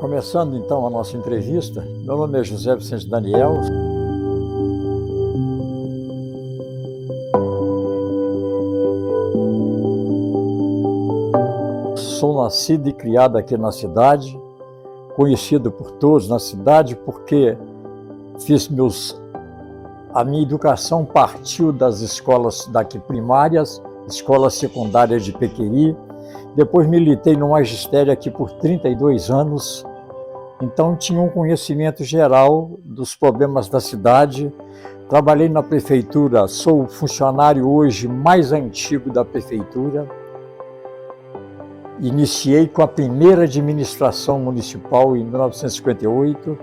Começando então a nossa entrevista, meu nome é José Vicente Daniel. Sou nascido e criado aqui na cidade, conhecido por todos na cidade porque a minha educação partiu das escolas daqui primárias, escola secundária de Pequeri. Depois militei no magistério aqui por 32 anos, então tinha um conhecimento geral dos problemas da cidade. Trabalhei na prefeitura, sou o funcionário hoje mais antigo da prefeitura. Iniciei com a primeira administração municipal em 1958.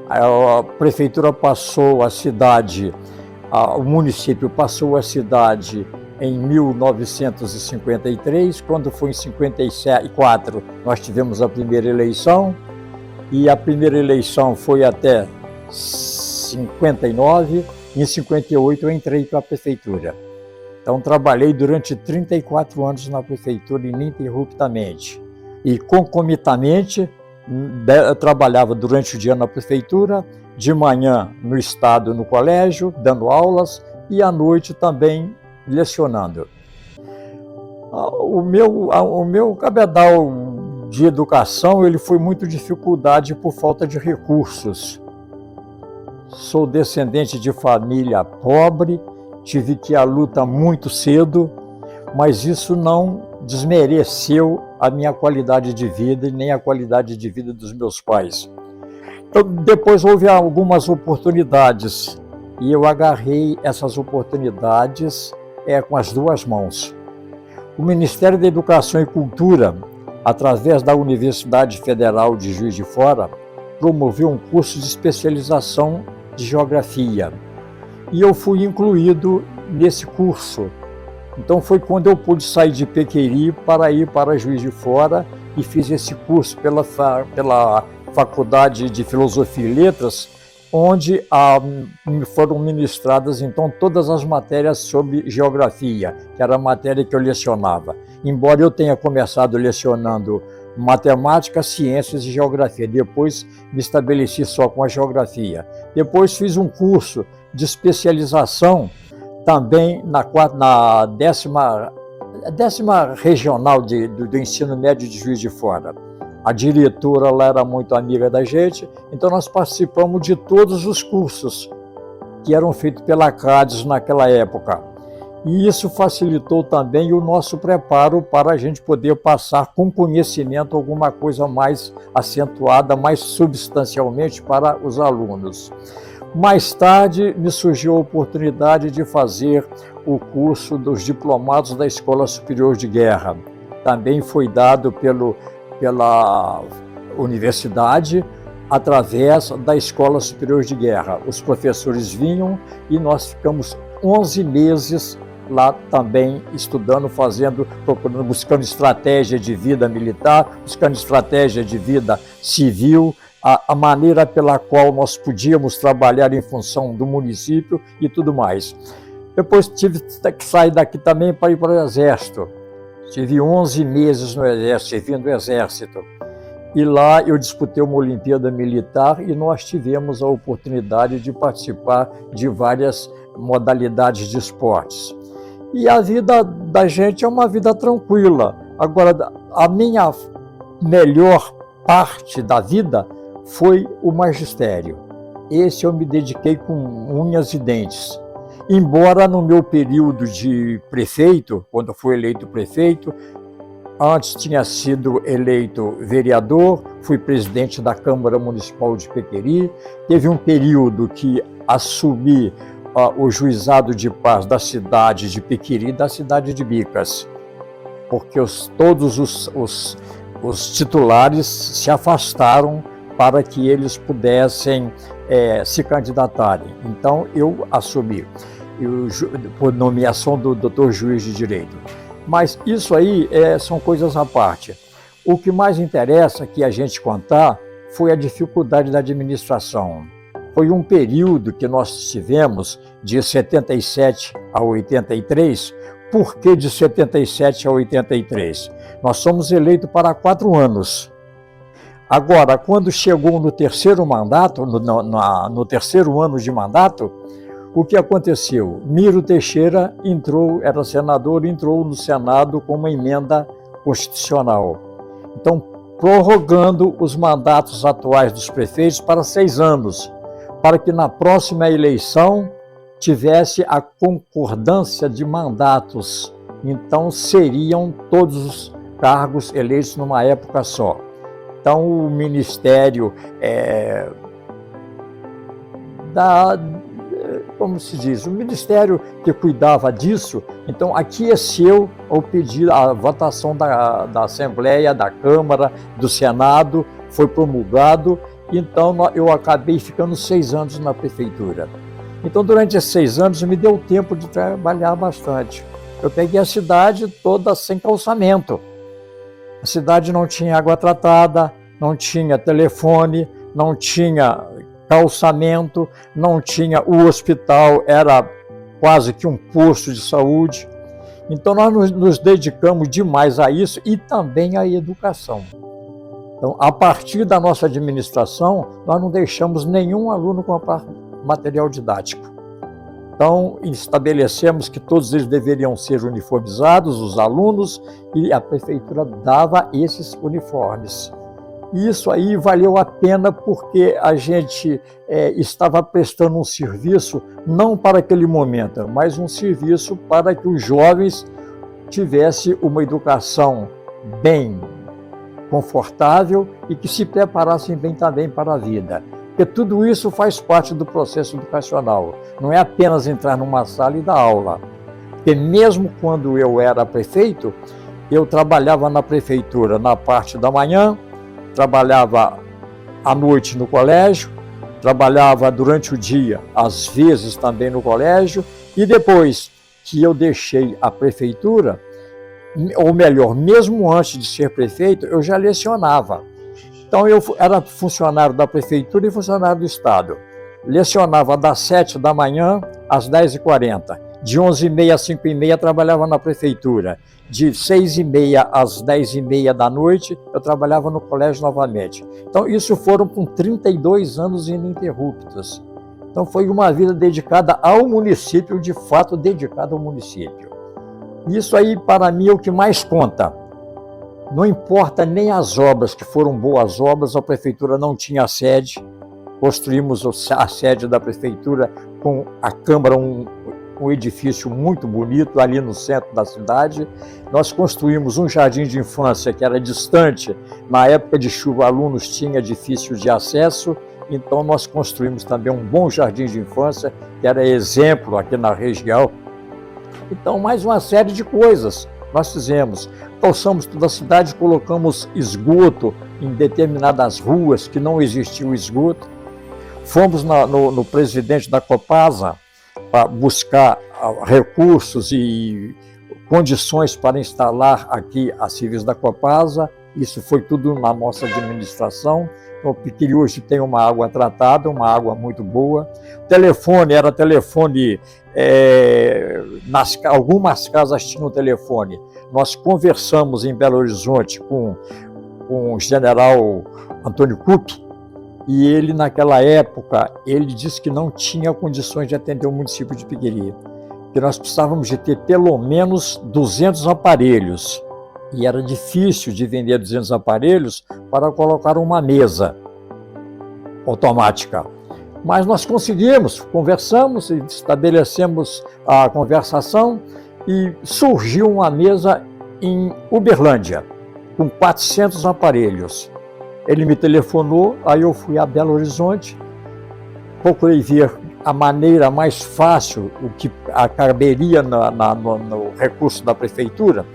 A prefeitura passou a cidade, o município passou a cidade em 1953, quando foi em 54 nós tivemos a primeira eleição, e a primeira eleição foi até 59, e em 58 eu entrei para a prefeitura. Então trabalhei durante 34 anos na prefeitura ininterruptamente, e concomitantemente eu trabalhava durante o dia na prefeitura, de manhã no estado, no colégio, dando aulas, e à noite também lecionando. O meu cabedal de educação ele foi muito dificuldade por falta de recursos. Sou descendente de família pobre, tive que ir à luta muito cedo, mas isso não desmereceu a minha qualidade de vida e nem a qualidade de vida dos meus pais. Então, depois houve algumas oportunidades e eu agarrei essas oportunidades com as duas mãos. O Ministério da Educação e Cultura, através da Universidade Federal de Juiz de Fora, promoveu um curso de especialização de Geografia. E eu fui incluído nesse curso. Então foi quando eu pude sair de Pequeri para ir para Juiz de Fora e fiz esse curso pela Faculdade de Filosofia e Letras, onde foram ministradas então todas as matérias sobre geografia, que era a matéria que eu lecionava. Embora eu tenha começado lecionando matemática, ciências e geografia, depois me estabeleci só com a geografia. Depois fiz um curso de especialização também na 10ª regional do ensino médio de Juiz de Fora. A diretora lá era muito amiga da gente, então nós participamos de todos os cursos que eram feitos pela CADES naquela época. E isso facilitou também o nosso preparo para a gente poder passar com conhecimento alguma coisa mais acentuada, mais substancialmente para os alunos. Mais tarde me surgiu a oportunidade de fazer o curso dos diplomados da Escola Superior de Guerra. Também foi dado pela universidade, através da Escola Superior de Guerra. Os professores vinham e nós ficamos 11 meses lá também estudando, buscando estratégia de vida militar, buscando estratégia de vida civil, a maneira pela qual nós podíamos trabalhar em função do município e tudo mais. Depois tive que sair daqui também para ir para o Exército. Tive 11 meses no Exército, servindo o Exército. E lá eu disputei uma Olimpíada Militar e nós tivemos a oportunidade de participar de várias modalidades de esportes. E a vida da gente é uma vida tranquila. Agora, a minha melhor parte da vida foi o magistério. Esse eu me dediquei com unhas e dentes. Embora no meu período de prefeito, quando eu fui eleito prefeito, antes tinha sido eleito vereador, fui presidente da Câmara Municipal de Pequeri, teve um período que assumi o juizado de paz da cidade de Pequeri e da cidade de Bicas, porque todos os titulares se afastaram para que eles pudessem se candidatarem. Então eu assumi, por nomeação do doutor juiz de direito. Mas isso aí são coisas à parte. O que mais interessa que a gente contar foi a dificuldade da administração. Foi um período que nós tivemos de 77 a 83. Por que de 77 a 83? Nós somos eleitos para 4 anos. Agora, quando chegou no terceiro mandato, no terceiro ano de mandato, o que aconteceu? Miro Teixeira entrou, era senador, entrou no Senado com uma emenda constitucional. Então, prorrogando os mandatos atuais dos prefeitos para 6 anos, para que na próxima eleição tivesse a concordância de mandatos. Então, seriam todos os cargos eleitos numa época só. Então, o Ministério como se diz, o Ministério que cuidava disso, então aqueceu o pedido, a votação da Assembleia, da Câmara, do Senado, foi promulgado, então eu acabei ficando 6 anos na prefeitura. Então, durante esses 6 anos, me deu tempo de trabalhar bastante. Eu peguei a cidade toda sem calçamento. A cidade não tinha água tratada, não tinha telefone, não tinha calçamento, não tinha o hospital, era quase que um posto de saúde. Então nós nos dedicamos demais a isso e também à educação. Então, a partir da nossa administração, nós não deixamos nenhum aluno comprar material didático. Então, estabelecemos que todos eles deveriam ser uniformizados, os alunos, e a prefeitura dava esses uniformes. Isso aí valeu a pena porque a gente estava prestando um serviço, não para aquele momento, mas um serviço para que os jovens tivessem uma educação bem confortável e que se preparassem bem também para a vida. Porque tudo isso faz parte do processo educacional. Não é apenas entrar numa sala e dar aula. Porque mesmo quando eu era prefeito, eu trabalhava na prefeitura na parte da manhã, trabalhava à noite no colégio, trabalhava durante o dia, às vezes também no colégio, e depois que eu deixei a prefeitura, ou melhor, mesmo antes de ser prefeito, eu já lecionava. Então eu era funcionário da prefeitura e funcionário do Estado. Lecionava das 7 da manhã às 10h40. De 11h30 às 5h30 trabalhava na prefeitura. De 6h30 às 10h30 da noite eu trabalhava no colégio novamente. Então isso foram com 32 anos ininterruptos. Então foi uma vida dedicada ao município, de fato dedicada ao município. Isso aí para mim é o que mais conta. Não importa nem as obras, que foram boas obras, a prefeitura não tinha sede. Construímos a sede da prefeitura com a Câmara, um edifício muito bonito ali no centro da cidade. Nós construímos um jardim de infância que era distante. Na época de chuva, alunos tinham difícil de acesso. Então nós construímos também um bom jardim de infância, que era exemplo aqui na região. Então, mais uma série de coisas nós fizemos. Calçamos toda a cidade, colocamos esgoto em determinadas ruas que não existia o esgoto. Fomos no presidente da Copasa para buscar recursos e condições para instalar aqui a Civis da Copasa. Isso foi tudo na nossa administração. O Piquiri hoje tem uma água tratada, uma água muito boa. Telefone, era telefone, algumas casas tinham telefone. Nós conversamos em Belo Horizonte com o general Antônio Cupp, e ele, naquela época, ele disse que não tinha condições de atender o município de Piquiri, que nós precisávamos de ter pelo menos 200 aparelhos. E era difícil de vender 200 aparelhos para colocar uma mesa automática. Mas nós conseguimos, conversamos e estabelecemos a conversação e surgiu uma mesa em Uberlândia, com 400 aparelhos. Ele me telefonou, aí eu fui a Belo Horizonte, procurei ver a maneira mais fácil, o que caberia no recurso da prefeitura,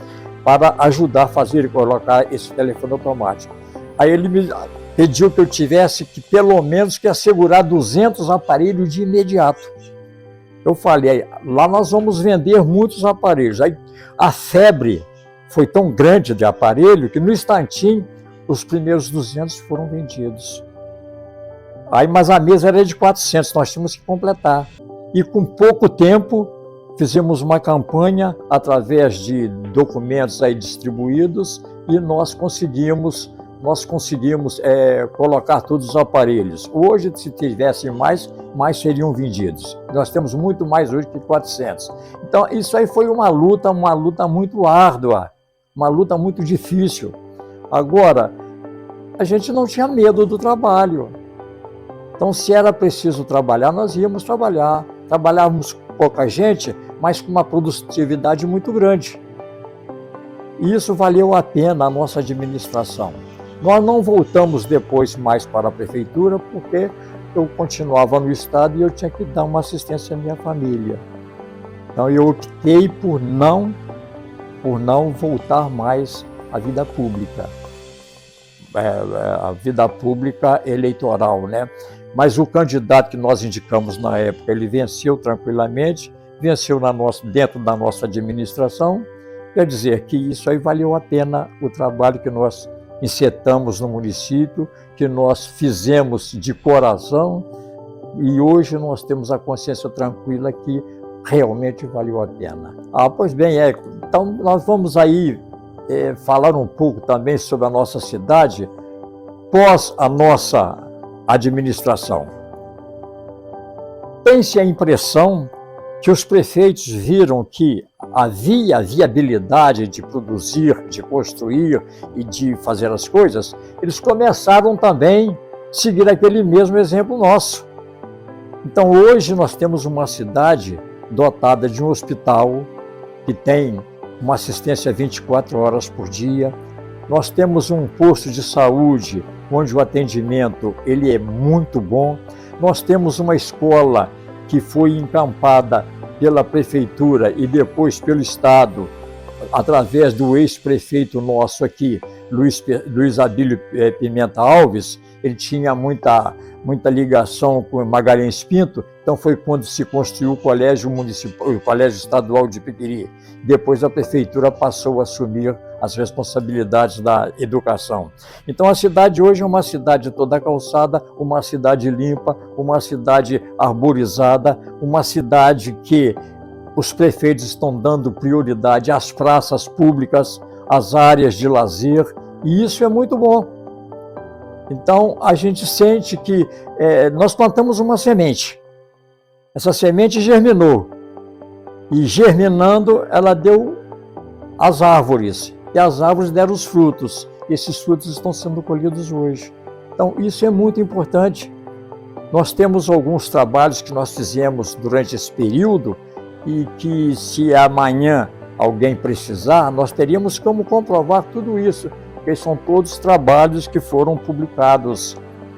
para ajudar a fazer e colocar esse telefone automático. Aí ele me pediu que eu tivesse que, pelo menos, que assegurar 200 aparelhos de imediato. Eu falei, lá nós vamos vender muitos aparelhos. Aí a febre foi tão grande de aparelho que no instantinho os primeiros 200 foram vendidos. Aí, mas a mesa era de 400, nós tínhamos que completar. E com pouco tempo, fizemos uma campanha através de documentos aí distribuídos e nós conseguimos nós conseguimos colocar todos os aparelhos. Hoje, se tivessem mais seriam vendidos. Nós temos muito mais hoje que 400. Então, isso aí foi uma luta muito árdua, uma luta muito difícil. Agora, a gente não tinha medo do trabalho. Então, se era preciso trabalhar, nós íamos trabalhar. Trabalhávamos com pouca gente, mas com uma produtividade muito grande. E isso valeu a pena a nossa administração. Nós não voltamos depois mais para a prefeitura, porque eu continuava no estado e eu tinha que dar uma assistência à minha família. Então eu optei por não voltar mais à vida pública. A vida pública eleitoral, né? Mas o candidato que nós indicamos na época, ele venceu tranquilamente, venceu dentro da nossa administração. Quer dizer que isso aí valeu a pena o trabalho que nós encetamos no município, que nós fizemos de coração, e hoje nós temos a consciência tranquila que realmente valeu a pena. Pois bem, então nós vamos aí falar um pouco também sobre a nossa cidade pós a nossa administração. Tem-se a impressão que os prefeitos viram que havia viabilidade de produzir, de construir e de fazer as coisas, eles começaram também a seguir aquele mesmo exemplo nosso. Então hoje nós temos uma cidade dotada de um hospital que tem uma assistência 24 horas por dia. Nós temos um posto de saúde onde o atendimento ele é muito bom. Nós temos uma escola que foi encampada pela prefeitura e depois pelo estado, através do ex-prefeito nosso aqui, Luiz Abílio Pimenta Alves. Ele tinha muita ligação com Magalhães Pinto, então foi quando se construiu o colégio municipal, o colégio estadual de Piquiri. Depois a prefeitura passou a assumir as responsabilidades da educação. Então a cidade hoje é uma cidade toda calçada, uma cidade limpa, uma cidade arborizada, uma cidade que os prefeitos estão dando prioridade às praças públicas, às áreas de lazer, e isso é muito bom. Então, a gente sente que nós plantamos uma semente. Essa semente germinou. E germinando, ela deu as árvores. E as árvores deram os frutos. Esses frutos estão sendo colhidos hoje. Então, isso é muito importante. Nós temos alguns trabalhos que nós fizemos durante esse período e que, se amanhã alguém precisar, nós teríamos como comprovar tudo isso. Porque são todos trabalhos que foram publicados.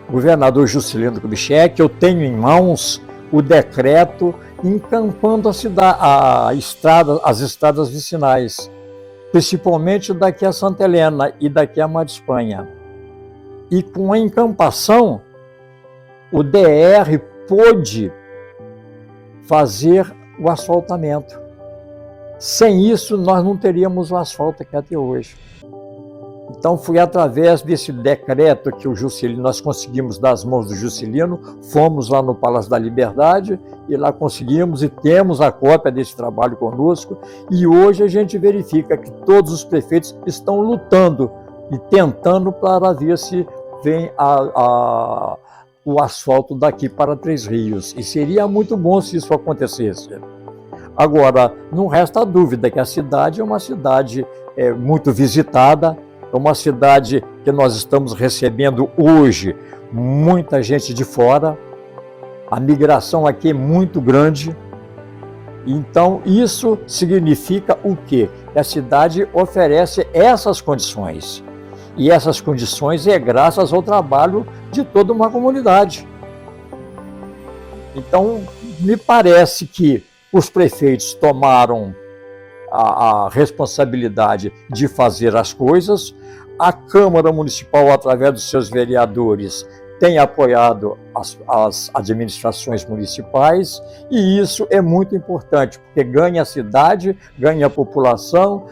O governador Juscelino Kubitschek, eu tenho em mãos o decreto encampando as estradas vicinais, principalmente daqui a Santa Helena e daqui a Mar de Espanha. E com a encampação, o DR pôde fazer o asfaltamento. Sem isso, nós não teríamos o asfalto aqui até hoje. Então foi através desse decreto que nós conseguimos das mãos do Juscelino, fomos lá no Palácio da Liberdade e lá conseguimos e temos a cópia desse trabalho conosco, e hoje a gente verifica que todos os prefeitos estão lutando e tentando para ver se vem o asfalto daqui para Três Rios, e seria muito bom se isso acontecesse. Agora, não resta dúvida que a cidade é uma cidade muito visitada, é uma cidade que nós estamos recebendo hoje muita gente de fora. A migração aqui é muito grande. Então, isso significa o quê? Que a cidade oferece essas condições. E essas condições é graças ao trabalho de toda uma comunidade. Então, me parece que os prefeitos tomaram a responsabilidade de fazer as coisas. A Câmara Municipal, através dos seus vereadores, tem apoiado as administrações municipais, e isso é muito importante, porque ganha a cidade, ganha a população,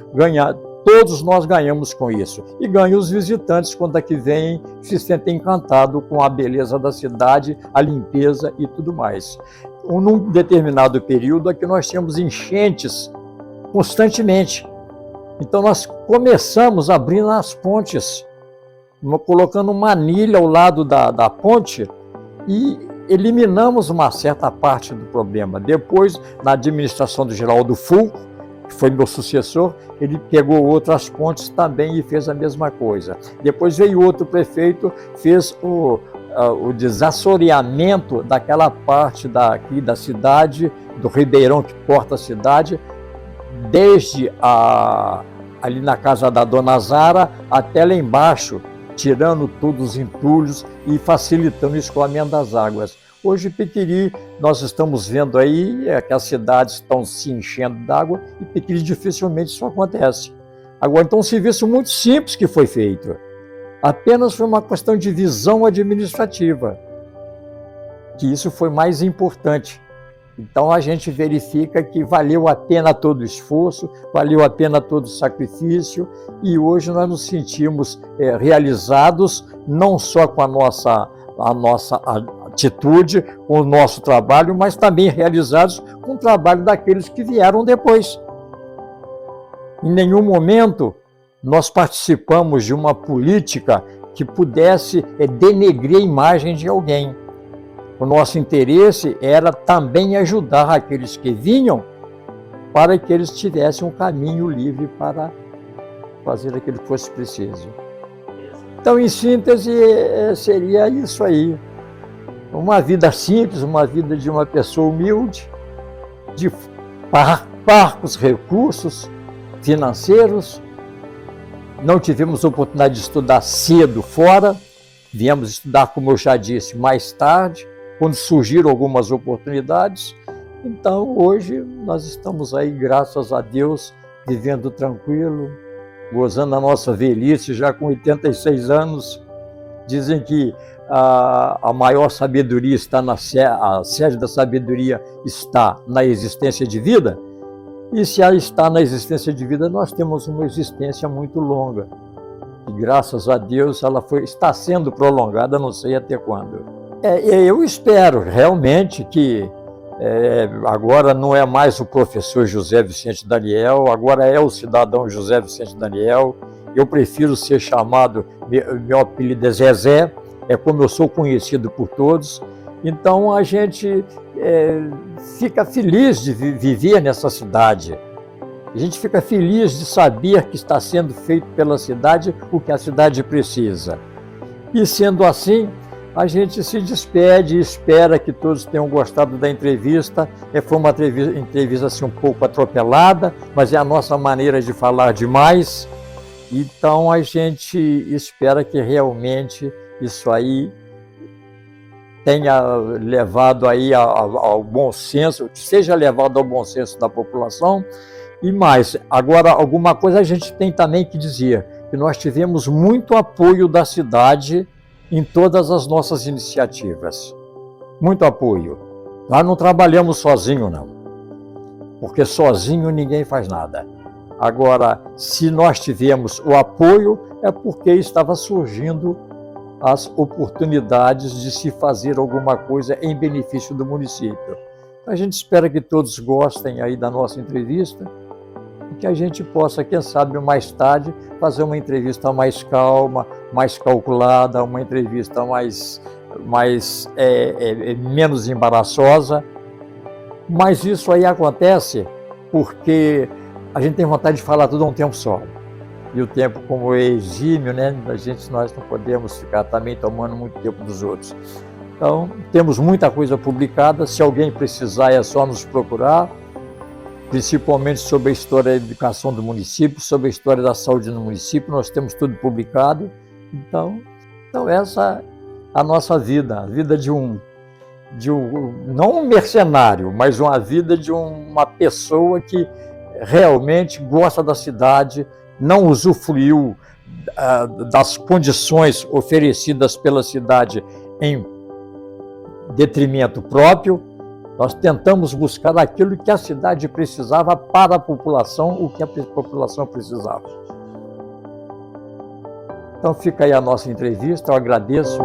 todos nós ganhamos com isso. E ganha os visitantes quando aqui vêm, se sentem encantados com a beleza da cidade, a limpeza e tudo mais. Num determinado período aqui nós tínhamos enchentes constantemente. Então nós começamos abrindo as pontes. colocando uma anilha ao lado da ponte e eliminamos uma certa parte do problema. Depois, na administração do Geraldo Fulco, que foi meu sucessor, ele pegou outras pontes também e fez a mesma coisa. Depois veio outro prefeito, fez o desassoreamento daquela parte daqui da cidade, do Ribeirão que corta a cidade, desde ali na casa da Dona Zara até lá embaixo, tirando todos os entulhos e facilitando o escoamento das águas. Hoje, Piquiri, nós estamos vendo aí que as cidades estão se enchendo d'água e Piquiri dificilmente isso acontece. Agora, então, um serviço muito simples que foi feito. Apenas foi uma questão de visão administrativa, que isso foi mais importante. Então, a gente verifica que valeu a pena todo o esforço, valeu a pena todo o sacrifício, e hoje nós nos sentimos realizados, não só com a nossa atitude, com o nosso trabalho, mas também realizados com o trabalho daqueles que vieram depois. Em nenhum momento nós participamos de uma política que pudesse denegrir a imagem de alguém. O nosso interesse era também ajudar aqueles que vinham para que eles tivessem um caminho livre para fazer aquilo que fosse preciso. Então, em síntese, seria isso aí. Uma vida simples, uma vida de uma pessoa humilde, de parcos recursos financeiros. Não tivemos oportunidade de estudar cedo fora, viemos estudar, como eu já disse, mais tarde, quando surgiram algumas oportunidades. Então, hoje, nós estamos aí, graças a Deus, vivendo tranquilo, gozando a nossa velhice, já com 86 anos. Dizem que a maior sabedoria está a sede da sabedoria está na existência de vida. E se ela está na existência de vida, nós temos uma existência muito longa. E graças a Deus ela está sendo prolongada, não sei até quando. Eu espero realmente que agora não é mais o professor José Vicente Daniel, agora é o cidadão José Vicente Daniel. Eu prefiro ser chamado, meu apelido é Zezé, é como eu sou conhecido por todos. Então a gente fica feliz de viver nessa cidade. A gente fica feliz de saber que está sendo feito pela cidade o que a cidade precisa. E sendo assim, a gente se despede e espera que todos tenham gostado da entrevista. Foi uma entrevista assim, um pouco atropelada, mas é a nossa maneira de falar demais. Então a gente espera que realmente isso aí tenha levado aí ao bom senso, que seja levado ao bom senso da população. E mais, agora alguma coisa a gente tem também que dizer, que nós tivemos muito apoio da cidade em todas as nossas iniciativas. Muito apoio. Nós não trabalhamos sozinho, não. Porque sozinho ninguém faz nada. Agora, se nós tivemos o apoio, é porque estava surgindo as oportunidades de se fazer alguma coisa em benefício do município. A gente espera que todos gostem aí da nossa entrevista e que a gente possa, quem sabe, mais tarde, fazer uma entrevista mais calma, mais calculada, uma entrevista menos embaraçosa. Mas isso aí acontece porque a gente tem vontade de falar tudo a um tempo só. E o tempo, como é exímio, né? Nós não podemos ficar também tomando muito tempo dos outros. Então, temos muita coisa publicada. Se alguém precisar, é só nos procurar. Principalmente sobre a história da educação do município, sobre a história da saúde no município. Nós temos tudo publicado. Então essa é a nossa vida. A vida de um não um mercenário, mas uma vida de uma pessoa que realmente gosta da cidade, não usufruiu das condições oferecidas pela cidade em detrimento próprio. Nós tentamos buscar aquilo que a cidade precisava para a população, o que a população precisava. Então fica aí a nossa entrevista, eu agradeço.